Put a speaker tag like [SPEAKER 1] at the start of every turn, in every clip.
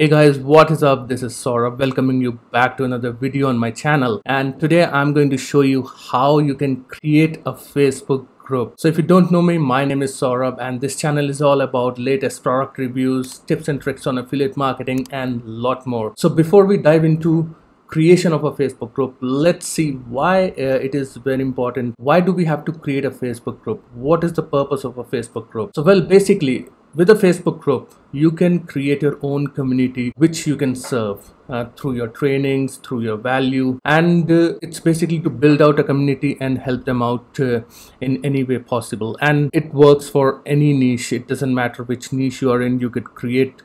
[SPEAKER 1] Hey guys, what is up? This is Saurabh welcoming you back to another video on my channel, and today I'm going to show you how you can create a Facebook group. So if you don't know me, my name is Saurabh and this channel is all about latest product reviews, tips and tricks on affiliate marketing and lot more. So before we dive into creation of a Facebook group, let's see why it is very important. Why do we have to create a Facebook group? What is the purpose of a Facebook group? So well, basically with a Facebook group, you can create your own community which you can serve through your trainings, through your value, and it's basically to build out a community and help them out in any way possible. And it works for any niche. It doesn't matter which niche you are in. You could create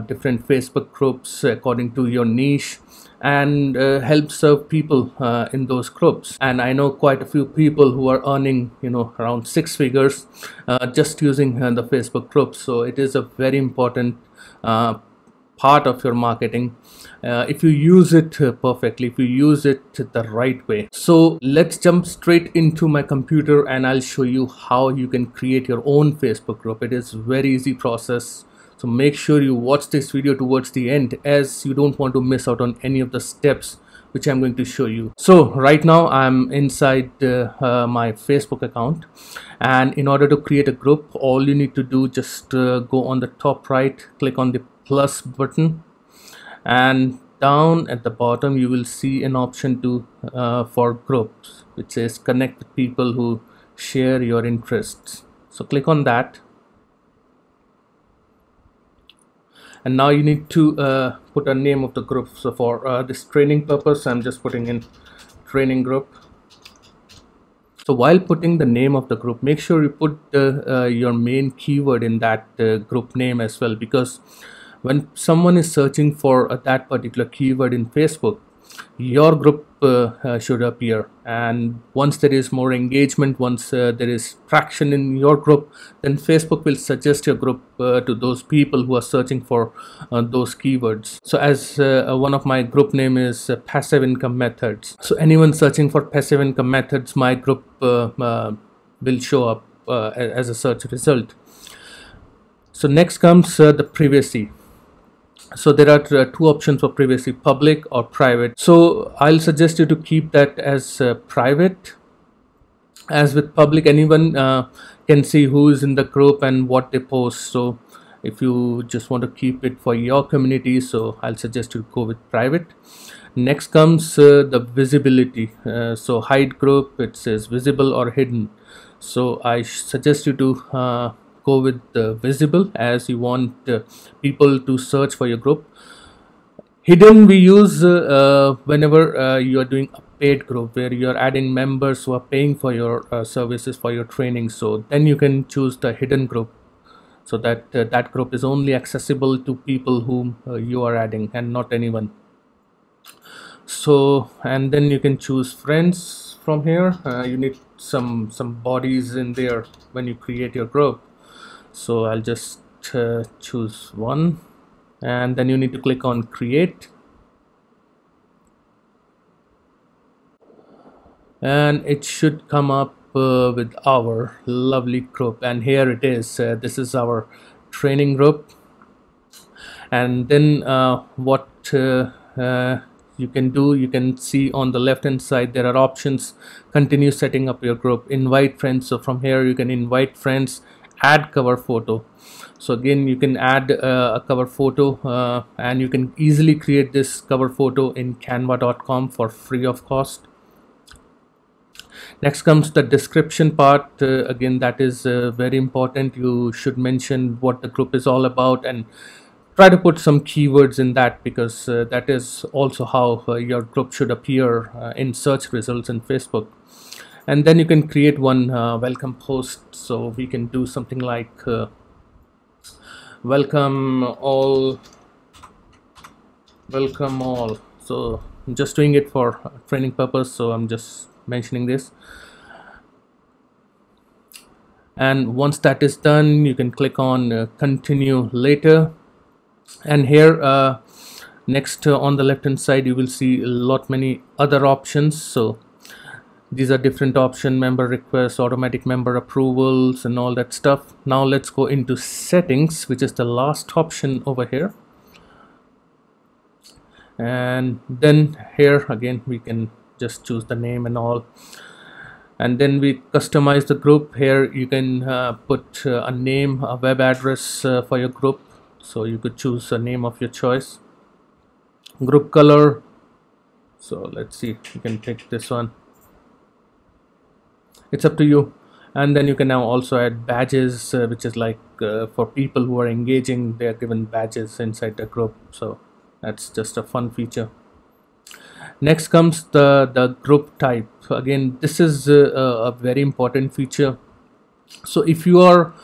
[SPEAKER 1] different Facebook groups according to your niche and help serve people in those groups. And I know quite a few people who are earning around 6 figures just using the Facebook groups. So it is a very important part of your marketing if you use it perfectly, if you use it the right way. So let's jump straight into my computer and I'll show you how you can create your own Facebook group. It is very easy process. So make sure you watch this video towards the end, as you don't want to miss out on any of the steps which I'm going to show you. So right now I'm inside my Facebook account, and in order to create a group, all you need to do, just go on the top right, click on the plus button, and down at the bottom you will see an option to for groups which says connect with people who share your interests. So click on that. And now you need to put a name of the group. So for this training purpose, I'm just putting in training group. So while putting the name of the group, make sure you put your main keyword in that group name as well, because when someone is searching for that particular keyword in Facebook, your group should appear. And once there is more engagement, once there is traction in your group, then Facebook will suggest your group to those people who are searching for those keywords. So as one of my group name is passive income methods, so anyone searching for passive income methods, my group will show up as a search result. So next comes the privacy. So there are two options for privacy: public or private. So I'll suggest you to keep that as private, as with public anyone can see who is in the group and what they post. So if you just want to keep it for your community, so I'll suggest you go with private. Next comes the visibility. So hide group, it says visible or hidden. So I suggest you to go with visible, as you want people to search for your group. Hidden we use whenever you are doing a paid group, where you are adding members who are paying for your services, for your training. So then you can choose the hidden group, so that that group is only accessible to people whom you are adding and not anyone. So, and then you can choose friends from here. You need some bodies in there when you create your group. So I'll just choose one, and then you need to click on create, and it should come up with our lovely group. And here it is. This is our training group. And then what you can do, you can see on the left hand side there are options: continue setting up your group, invite friends. So from here you can invite friends, add cover photo. So again, you can add a cover photo and you can easily create this cover photo in canva.com for free of cost. Next comes the description part. Again, that is very important. You should mention what the group is all about and try to put some keywords in that, because that is also how your group should appear in search results in Facebook. And then you can create one welcome post. So we can do something like welcome all. So I'm just doing it for training purpose, so I'm just mentioning this. And once that is done, you can click on continue later. And here next on the left hand side you will see many other options. So these are different options: member requests, automatic member approvals, and all that stuff. Now let's go into settings, which is the last option over here. And then here again we can just choose the name and all, and then we customize the group. Here you can put a name, a web address for your group, so you could choose a name of your choice. Group color, so let's see, you can pick this one, it's up to you. And then you can now also add badges, which is like for people who are engaging, they are given badges inside the group, so that's just a fun feature. Next comes the group type. Again, this is a very important feature. So if you are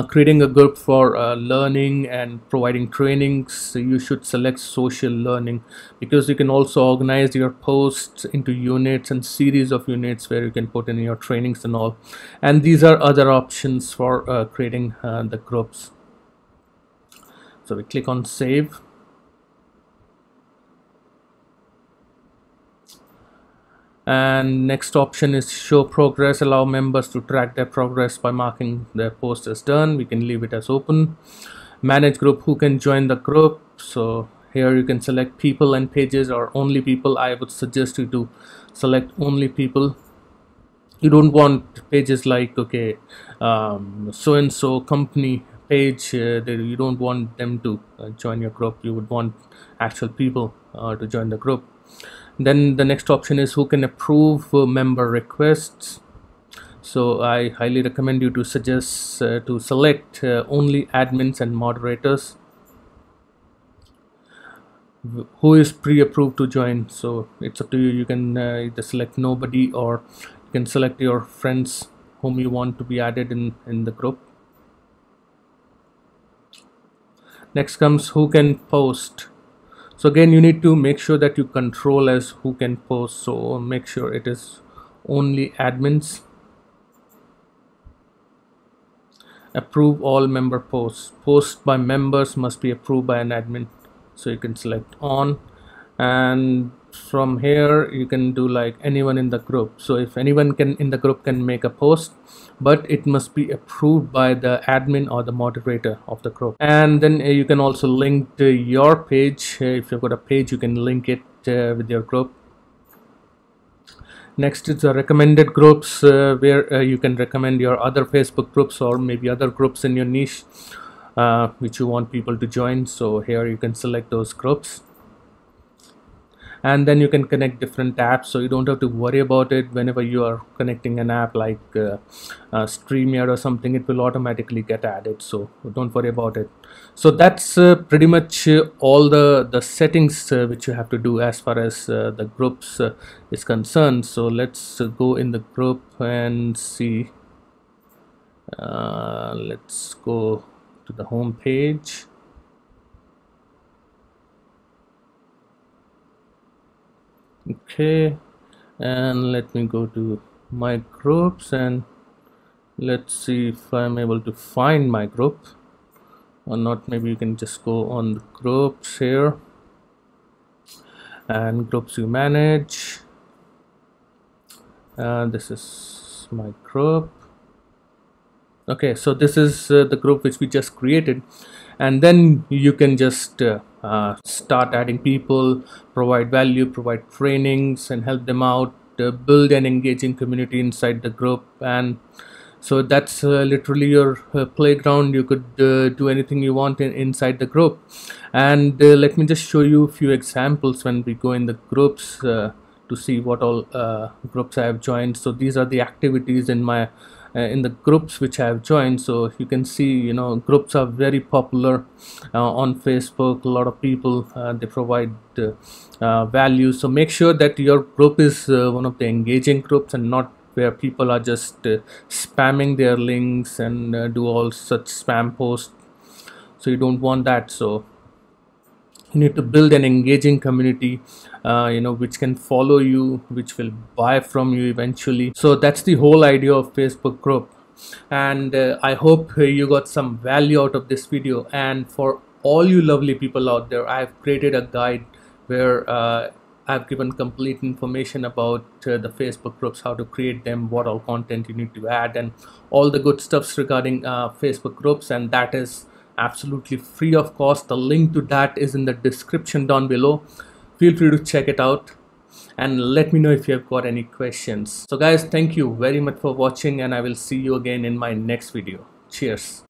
[SPEAKER 1] creating a group for learning and providing trainings, you should select social learning, because you can also organize your posts into units and series of units where you can put in your trainings and all. And these are other options for creating the groups. So we click on save. And next option is show progress. Allow members to track their progress by marking their post as done. We can leave it as open. Manage group, who can join the group. So here you can select people and pages, or only people. I would suggest you to select only people. You don't want pages like, okay, so and so company page, you don't want them to join your group. You would want actual people to join the group. Then the next option is who can approve member requests. So I highly recommend you to suggest to select only admins and moderators. Who is pre-approved to join, so it's up to you. You can either select nobody, or you can select your friends whom you want to be added in the group. Next comes who can post. So again, you need to make sure that you control as who can post, so make sure it is only admins. Approve all member posts. Posts by members must be approved by an admin, so you can select on. And from here you can do like anyone in the group. So if anyone in the group can make a post, but it must be approved by the admin or the moderator of the group. And then you can also link your page. If you've got a page, you can link it with your group. Next is the recommended groups, where you can recommend your other Facebook groups, or maybe other groups in your niche which you want people to join. So here you can select those groups. And then you can connect different apps, so you don't have to worry about it. Whenever you are connecting an app like StreamYard or something, it will automatically get added, so don't worry about it. So that's pretty much all the settings which you have to do as far as the groups is concerned. So let's go in the group and see. Let's go to the home page. Okay, and let me go to my groups, and let's see if I'm able to find my group or not. Maybe you can just go on the groups here, and groups you manage. This is my group. Okay, so this is the group which we just created, and then you can just start adding people, provide value, provide trainings, and help them out, build an engaging community inside the group. And so that's literally your playground. You could do anything you want inside the group. And let me just show you a few examples when we go in the groups to see what all groups I have joined. So these are the activities in my in the groups which I have joined. So you can see, you know, groups are very popular on Facebook. A lot of people they provide value. So make sure that your group is one of the engaging groups, and not where people are just spamming their links and do all such spam posts. So you don't want that. So you need to build an engaging community, you know, which can follow you, which will buy from you eventually. So that's the whole idea of Facebook group. And I hope you got some value out of this video. And for all you lovely people out there, I've created a guide where I've given complete information about the Facebook groups, how to create them, what all content you need to add, and all the good stuffs regarding Facebook groups. And that is absolutely free of cost. The link to that is in the description down below. Feel free to check it out and let me know if you have got any questions. So guys, thank you very much for watching, and I will see you again in my next video. Cheers.